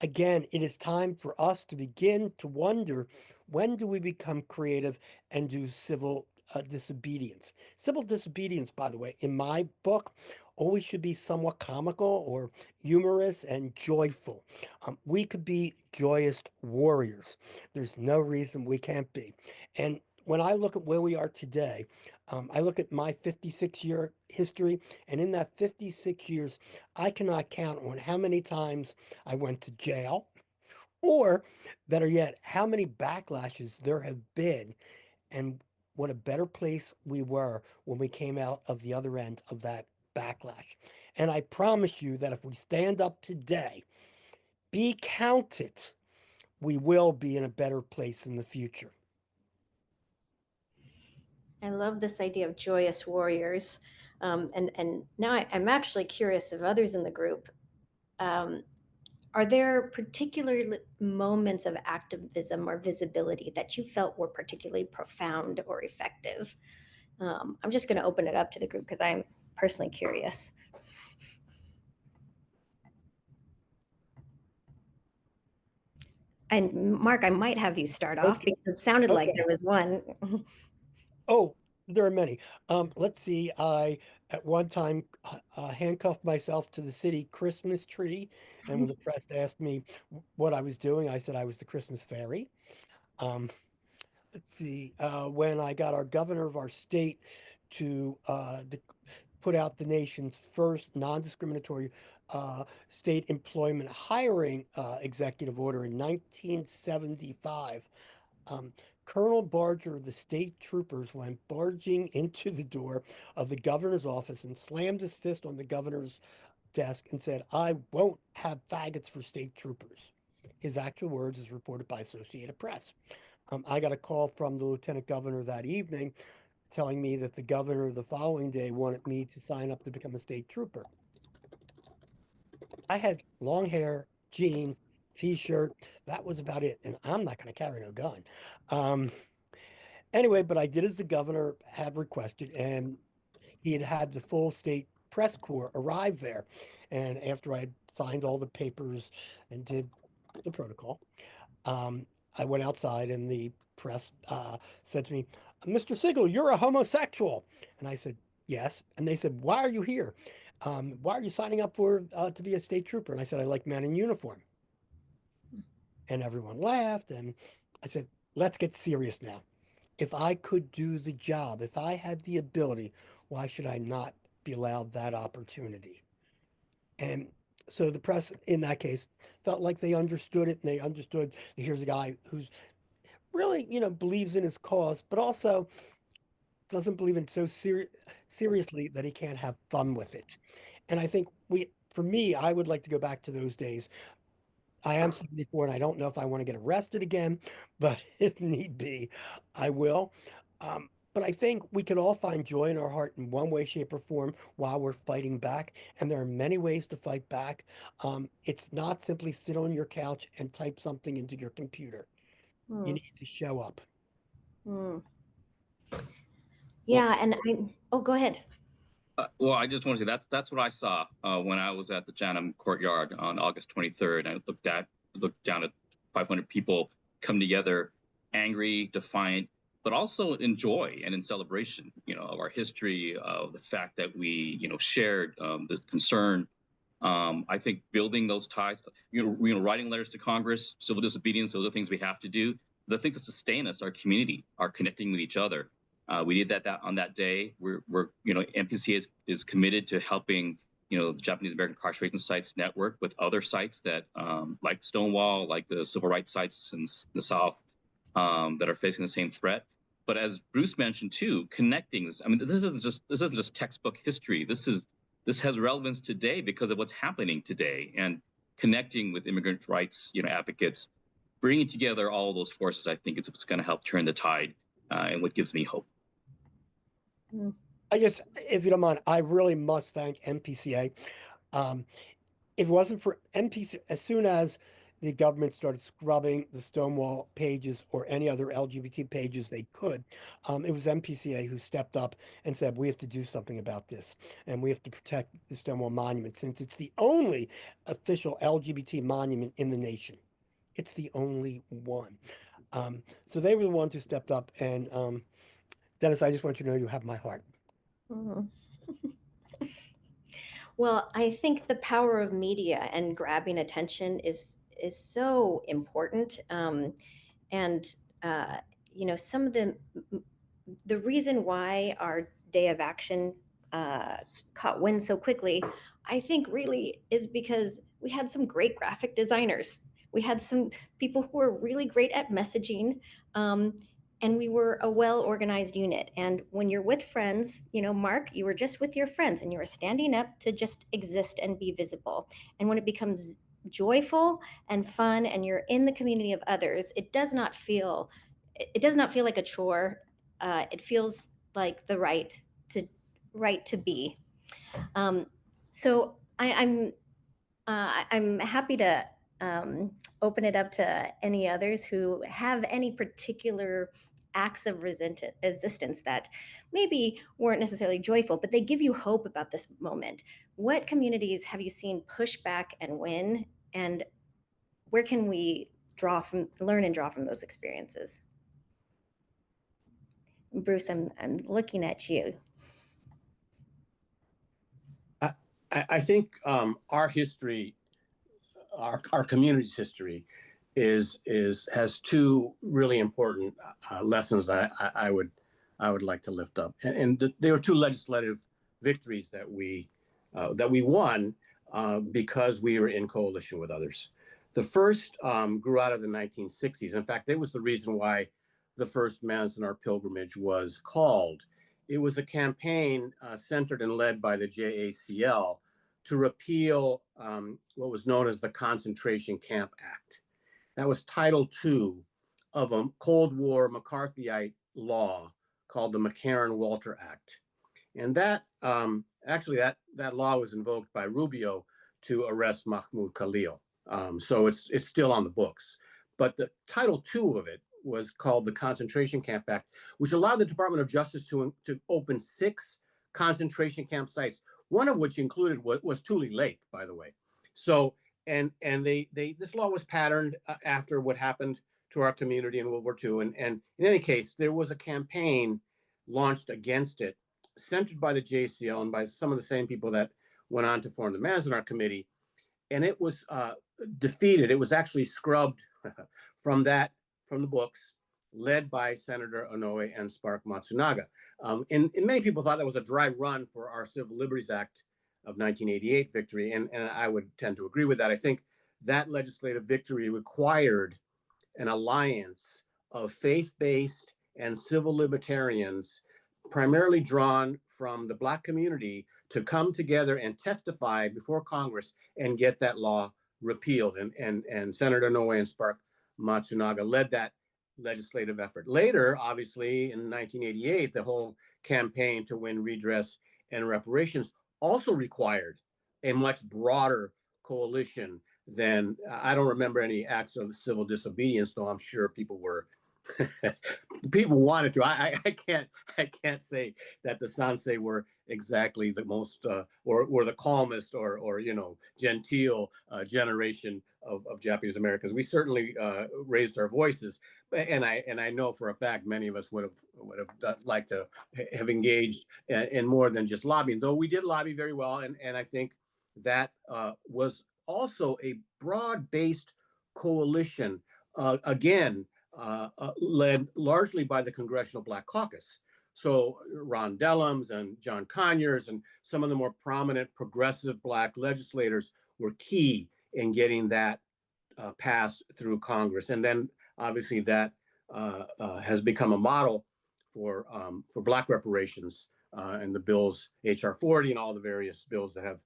again, it is time for us to begin to wonder, when do we become creative and do civil disobedience? Civil disobedience, by the way, in my book, always should be somewhat comical or humorous and joyful. We could be joyous warriors. There's no reason we can't be. And when I look at where we are today, I look at my 56-year history, and in that 56 years, I cannot count on how many times I went to jail, or better yet, how many backlashes there have been, and what a better place we were when we came out of the other end of that backlash. And I promise you that if we stand up today, be counted, we will be in a better place in the future. I love this idea of joyous warriors. And now I'm actually curious of others in the group. Are there particular moments of activism or visibility that you felt were particularly profound or effective? I'm just going to open it up to the group because I'm personally curious. And Mark, I might have you start off because it sounded like there was one. Oh, there are many. Let's see. I, at one time, handcuffed myself to the city Christmas tree, and when the press asked me what I was doing, I said I was the Christmas fairy. Let's see. When I got our governor of our state to put out the nation's first non-discriminatory state employment hiring executive order in 1975. Colonel Barger of the state troopers went barging into the door of the governor's office and slammed his fist on the governor's desk and said, "I won't have faggots for state troopers." His actual words, as reported by Associated Press. I got a call from the lieutenant governor that evening telling me that the governor the following day wanted me to sign up to become a state trooper. I had long hair, jeans, t-shirt. That was about it. And I'm not going to carry no gun. Anyway, but I did as the governor had requested, and he had had the full state press corps arrive there. And after I had signed all the papers and did the protocol, I went outside and the press said to me, "Mr. Segal, you're a homosexual." And I said, "Yes." And they said, "Why are you here? Why are you signing up for to be a state trooper?" And I said, "I like men in uniform." And everyone laughed. And I said, "Let's get serious now. If I could do the job, if I had the ability, why should I not be allowed that opportunity?" And so the press in that case felt like they understood it, and they understood here's a guy who's really, believes in his cause, but also doesn't believe in it so seriously that he can't have fun with it. And I think for me, I would like to go back to those days. I am 74 and I don't know if I want to get arrested again, but if need be, I will. But I think we can all find joy in our heart in one way, shape, or form while we're fighting back. And there are many ways to fight back. It's not simply sit on your couch and type something into your computer. You need to show up. Yeah, and go ahead. Well, I just want to say that's what I saw when I was at the JANM courtyard on August 23rd. I looked down at 500 people come together, angry, defiant, but also in joy and in celebration, of our history, of the fact that we, shared this concern. I think building those ties, writing letters to Congress, civil disobedience, those are things we have to do. The things that sustain us, our community, our connecting with each other. We did that on that day. We're MPCA is committed to helping, the Japanese American Incarceration Sites network with other sites that, like Stonewall, like the civil rights sites in the South, that are facing the same threat. But as Bruce mentioned too, connecting. I mean, this isn't just textbook history. This has relevance today because of what's happening today, and connecting with immigrant rights, advocates, bringing together all of those forces. I think it's what's going to help turn the tide, and what gives me hope. I guess, if you don't mind, I really must thank MPCA. If it wasn't for MPCA, as soon as the government started scrubbing the Stonewall pages or any other LGBT pages they could, it was MPCA who stepped up and said, we have to do something about this, and we have to protect the Stonewall Monument, since it's the only official LGBT monument in the nation. It's the only one. So they were the ones who stepped up, and Dennis, I just want you to know you have my heart. Well, I think the power of media and grabbing attention is so important. And some of the reason why our day of action caught wind so quickly, I think really is because we had some great graphic designers. We had some people who were really great at messaging, and we were a well-organized unit. And when you're with friends, Mark, you were just with your friends and you were standing up to just exist and be visible. And when it becomes joyful and fun and you're in the community of others, it does not feel like a chore. It feels like the right to be. So I'm happy to open it up to any others who have any particular acts of resistance that maybe weren't necessarily joyful, but they give you hope about this moment. What communities have you seen push back and win, and where can we learn and draw from those experiences? Bruce, I'm looking at you. I think our history, our community's history, has two really important lessons that I would like to lift up, and there were two legislative victories that we won because we were in coalition with others. The first grew out of the 1960s. In fact, it was the reason why the first Manzanar pilgrimage was called. It was a campaign centered and led by the JACL to repeal what was known as the Concentration Camp Act. That was Title II of a Cold War McCarthyite law called the McCarran-Walter Act. And that actually that law was invoked by Rubio to arrest Mahmoud Khalil. So it's still on the books. But the Title II of it was called the Concentration Camp Act, which allowed the Department of Justice to open 6 concentration camp sites, one of which included was Tule Lake, by the way. So and this law was patterned after what happened to our community in World War II. And in any case, there was a campaign launched against it, centered by the JCL and by some of the same people that went on to form the Manzanar Committee. And it was defeated. It was actually scrubbed from the books, led by Senator Onoe and Spark Matsunaga. And many people thought that was a dry run for our Civil Liberties Act of 1988 victory. And I would tend to agree with that. I think that legislative victory required an alliance of faith-based and civil libertarians, primarily drawn from the Black community, to come together and testify before Congress and get that law repealed. And Senator Onoe and Spark Matsunaga led that legislative effort. Later, obviously, in 1988, the whole campaign to win redress and reparations also required a much broader coalition than, I don't remember any acts of civil disobedience, though I'm sure people were people wanted to. I can't say that the Sansei were exactly the most or the calmest or genteel generation of Japanese Americans. We certainly raised our voices, and I know for a fact many of us would have liked to have engaged in more than just lobbying. Though we did lobby very well, and I think that was also a broad-based coalition, again, led largely by the Congressional Black Caucus. So Ron Dellums and John Conyers and some of the more prominent progressive Black legislators were key in getting that passed through Congress. And then obviously that has become a model for Black reparations and the bills, H.R. 40 and all the various bills that have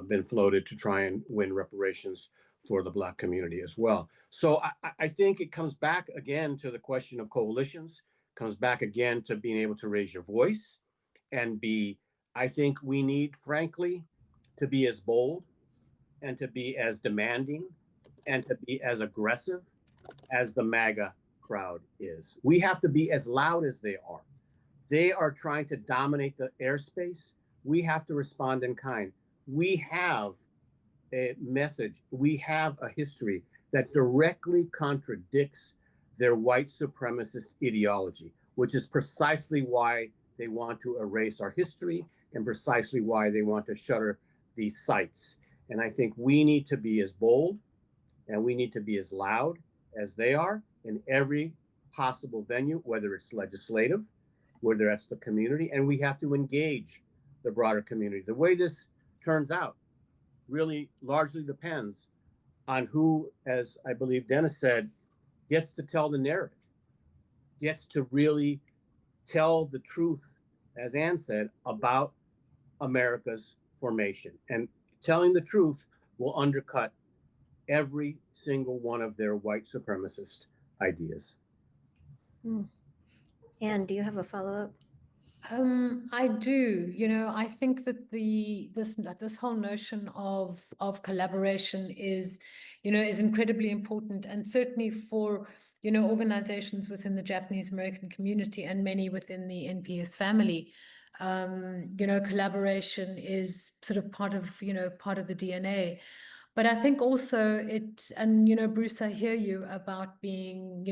been floated to try and win reparations for the Black community as well. So I think it comes back again to the question of coalitions, comes back again to being able to raise your voice and I think we need, frankly, to be as bold and to be as demanding and to be as aggressive as the MAGA crowd is. We have to be as loud as they are. They are trying to dominate the airspace. We have to respond in kind. We have a message. We have a history that directly contradicts their white supremacist ideology, which is precisely why they want to erase our history and precisely why they want to shutter these sites. And I think we need to be as bold and we need to be as loud as they are in every possible venue, whether it's legislative, whether that's the community, and we have to engage the broader community. The way this turns out really largely depends on who, as I believe Dennis said, gets to tell the narrative, gets to really tell the truth, as Ann said, about America's formation. And telling the truth will undercut every single one of their white supremacist ideas. Anne, do you have a follow-up? I do. I think that this whole notion of collaboration is incredibly important, and certainly for organizations within the Japanese American community and many within the NPS family. Collaboration is sort of part of the DNA. But I think also Bruce, I hear you about being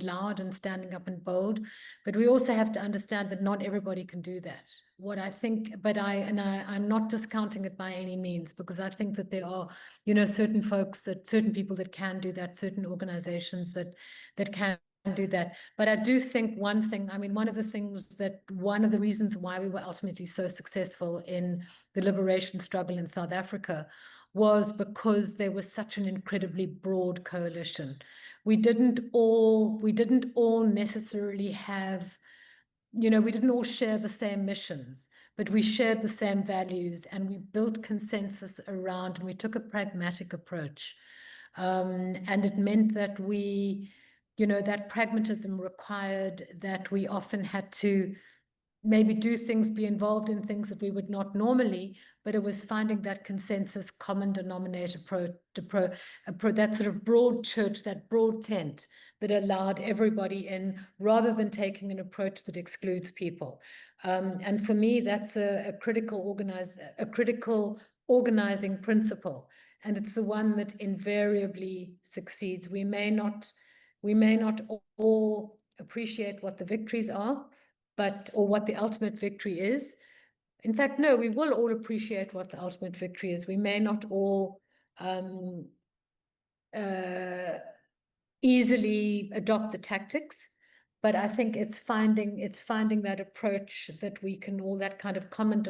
loud and standing up and bold, but we also have to understand that not everybody can do that. What I think, I'm not discounting it by any means, because I think that there are, certain people that can do that, certain organizations that can do that. But I do think one of the reasons why we were ultimately so successful in the liberation struggle in South Africa was because there was such an incredibly broad coalition. We didn't all necessarily have, we didn't all share the same missions, but we shared the same values, and we built consensus around, and we took a pragmatic approach. And it meant that that pragmatism required that we often had to maybe be involved in things that we would not normally, but it was finding that consensus, common denominator that sort of broad church, that broad tent that allowed everybody in, rather than taking an approach that excludes people. And for me, that's a critical organizing principle, and it's the one that invariably succeeds. We may not all appreciate what the victories are, or what the ultimate victory is. In fact, no, we will all appreciate what the ultimate victory is. We may not all easily adopt the tactics, but I think it's finding that approach that we can all, that kind of common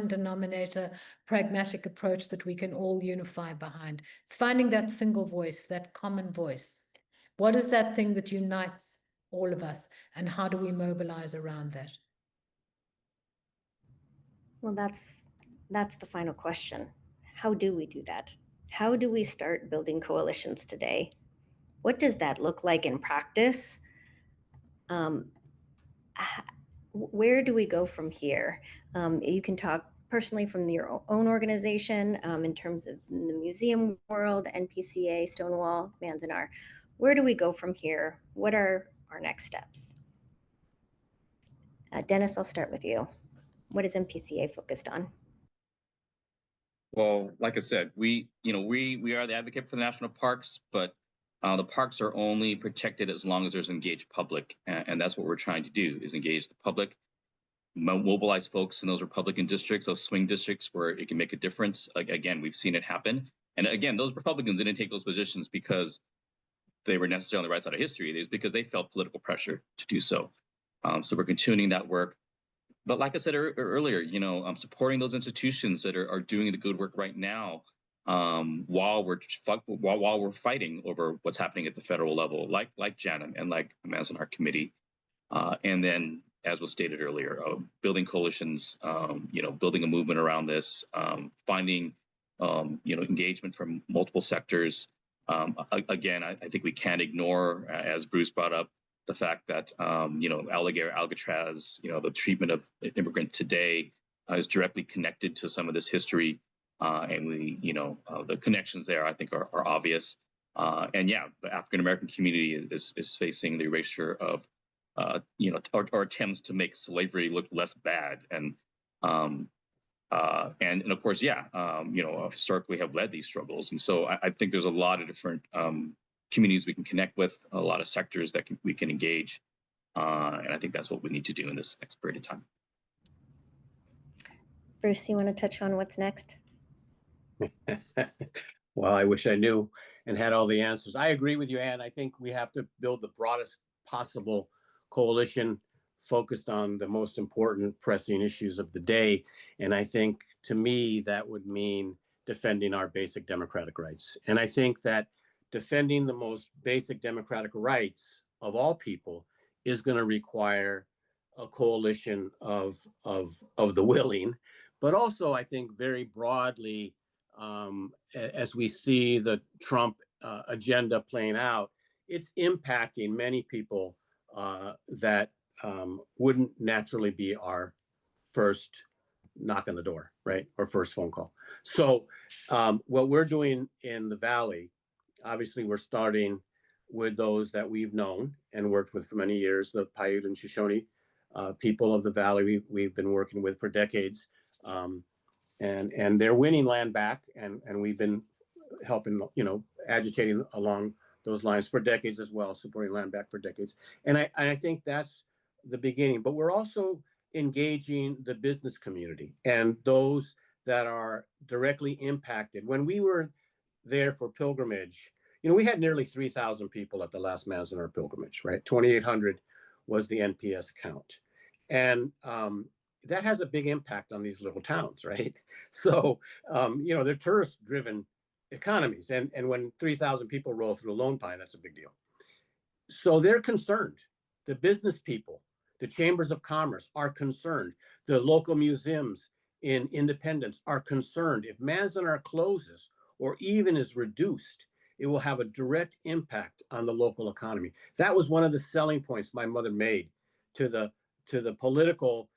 denominator, pragmatic approach that we can all unify behind. It's finding that single voice, that common voice. What is that thing that unites all of us, and how do we mobilize around that? Well, that's the final question. How do we do that? How do we start building coalitions today? What does that look like in practice? Where do we go from here? You can talk personally from your own organization, in terms of the museum world, NPCA, Stonewall, Manzanar. Where do we go from here? What are our next steps? Dennis, I'll start with you. What is NPCA focused on? Well, like I said, we are the advocate for the national parks, but the parks are only protected as long as there's engaged public, and that's what we're trying to do, is engage the public, mobilize folks in those Republican districts, those swing districts where it can make a difference. Again, we've seen it happen. And again, those Republicans didn't take those positions because they were necessarily on the right side of history. It is because they felt political pressure to do so. So we're continuing that work. But like I said earlier, supporting those institutions that are doing the good work right now, while we're fighting over what's happening at the federal level, like JANM and like Manzanar Committee, and then, as was stated earlier, building coalitions, building a movement around this, finding engagement from multiple sectors. Again, I think we can't ignore, as Bruce brought up, the fact that Alcatraz, the treatment of immigrants today is directly connected to some of this history, and the connections there, I think, are obvious. And yeah, the African American community is facing the erasure of or attempts to make slavery look less bad, and of course, historically have led these struggles. And so I think there's a lot of different communities we can connect with, a lot of sectors that we can engage. And I think that's what we need to do in this next period of time. Bruce, you want to touch on what's next? Well, I wish I knew. and had all the answers. I agree with you, Ann. I think we have to build the broadest possible coalition focused on the most important pressing issues of the day. And I think, to me, that would mean defending our basic democratic rights. And I think that defending the most basic democratic rights of all people is going to require a coalition of the willing, but also I think very broadly, as we see the Trump agenda playing out, it's impacting many people that wouldn't naturally be our first knock on the door, right? Or first phone call. So what we're doing in the Valley, obviously we're starting with those that we've known and worked with for many years, the Paiute and Shoshone people of the Valley we've been working with for decades. And they're winning land back, and we've been helping, agitating along those lines for decades as well, supporting land back for decades. And I think that's the beginning, but we're also engaging the business community and those that are directly impacted. When we were there for pilgrimage, we had nearly 3,000 people at the last Manzanar pilgrimage, right? 2,800 was the NPS count. And that has a big impact on these little towns, right? So, they're tourist-driven economies. And when 3,000 people roll through Lone Pine, that's a big deal. So they're concerned. The business people, the chambers of commerce are concerned. The local museums in Independence are concerned. If Manzanar closes or even is reduced, it will have a direct impact on the local economy. That was one of the selling points my mother made to the political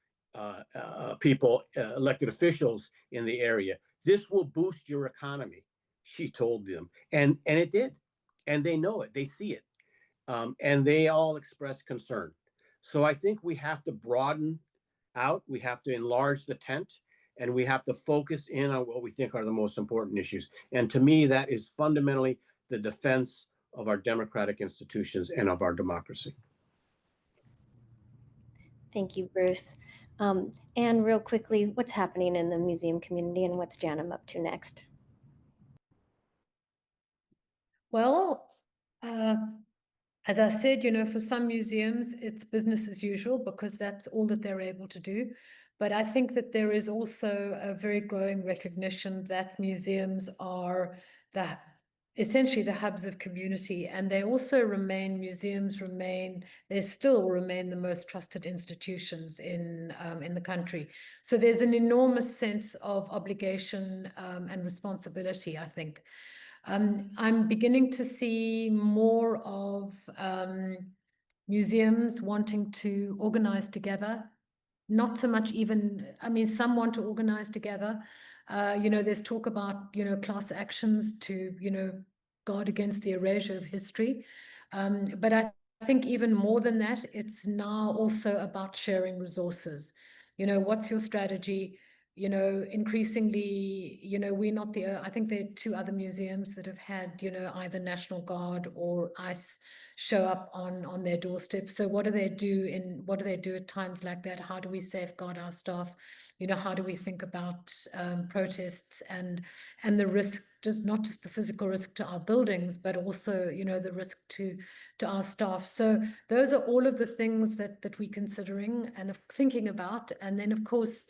people, elected officials in the area. This will boost your economy, she told them. And it did. And they know it. They see it. And they all express concern. So I think we have to broaden out. We have to enlarge the tent. And we have to focus in on what we think are the most important issues. And to me, that is fundamentally the defense of our democratic institutions and of our democracy. Thank you, Bruce. And real quickly, what's happening in the museum community and what's JANM up to next? Well, as I said, for some museums, it's business as usual because that's all that they're able to do. But I think that there is also a very growing recognition that museums are essentially the hubs of community, and they also they still remain the most trusted institutions in the country. So there's an enormous sense of obligation and responsibility, I think. I'm beginning to see more of museums wanting to organize together. Not so much some want to organize together. There's talk about, class actions to, guard against the erasure of history. But I think even more than that, it's now also about sharing resources. What's your strategy? Increasingly, we're not I think there are 2 other museums that have had, either National Guard or ICE show up on their doorstep. So what do they do at times like that? How do we safeguard our staff? How do we think about protests and the risk, not just the physical risk to our buildings, but also, the risk to our staff. So those are all of the things that we're considering and thinking about. And then, of course,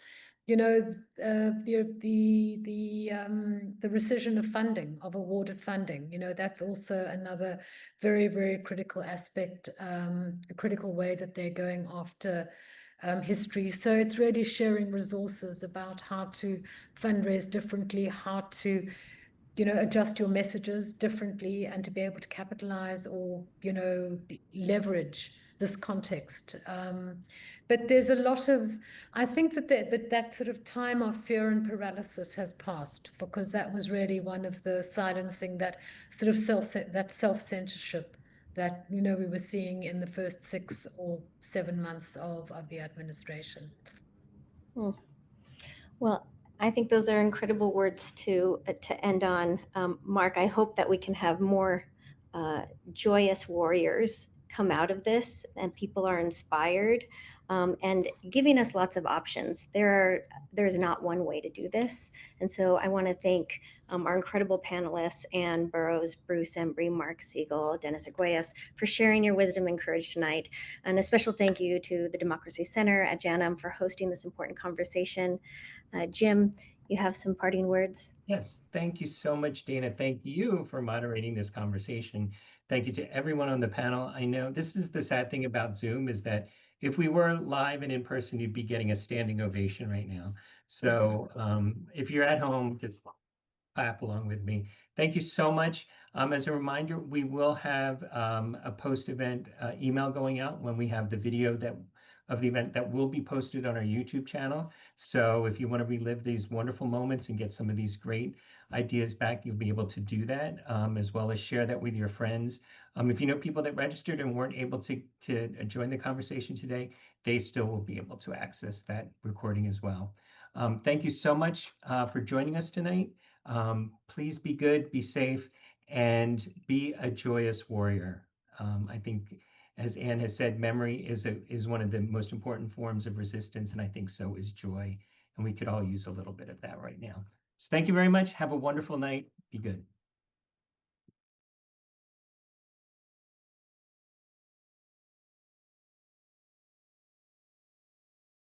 the rescission of funding, of awarded funding, that's also another very, very critical aspect, a critical way that they're going after history. So it's really sharing resources about how to fundraise differently, how to adjust your messages differently, and to be able to capitalize or leverage this context. But there's a lot of, I think that sort of time of fear and paralysis has passed, because that was really one of the silencing, that sort of self-censorship that we were seeing in the first 6 or 7 months of the administration. Well, I think those are incredible words to end on. Mark, I hope that we can have more joyous warriors come out of this and people are inspired and giving us lots of options. There's not one way to do this. And so I want to thank our incredible panelists, Anne, Burroughs, Bruce, Embrey, Mark, Segal, Dennis Arguelles, for sharing your wisdom and courage tonight. And a special thank you to the Democracy Center at JANM for hosting this important conversation. Jim, you have some parting words? Yes, thank you so much, Dana. Thank you for moderating this conversation. Thank you to everyone on the panel. I know this is the sad thing about Zoom is that if we were live and in person, you'd be getting a standing ovation right now. So if you're at home, just clap along with me. Thank you so much. As a reminder, we will have a post-event email going out when we have the video of the event that will be posted on our YouTube channel. So if you want to relive these wonderful moments and get some of these great ideas back, you'll be able to do that, as well as share that with your friends. If you know people that registered and weren't able to join the conversation today, they still will be able to access that recording as well. Thank you so much for joining us tonight. Please be good, be safe, and be a joyous warrior. I think, as Anne has said, memory is one of the most important forms of resistance, and I think so is joy. And we could all use a little bit of that right now. So thank you very much. Have a wonderful night. Be good.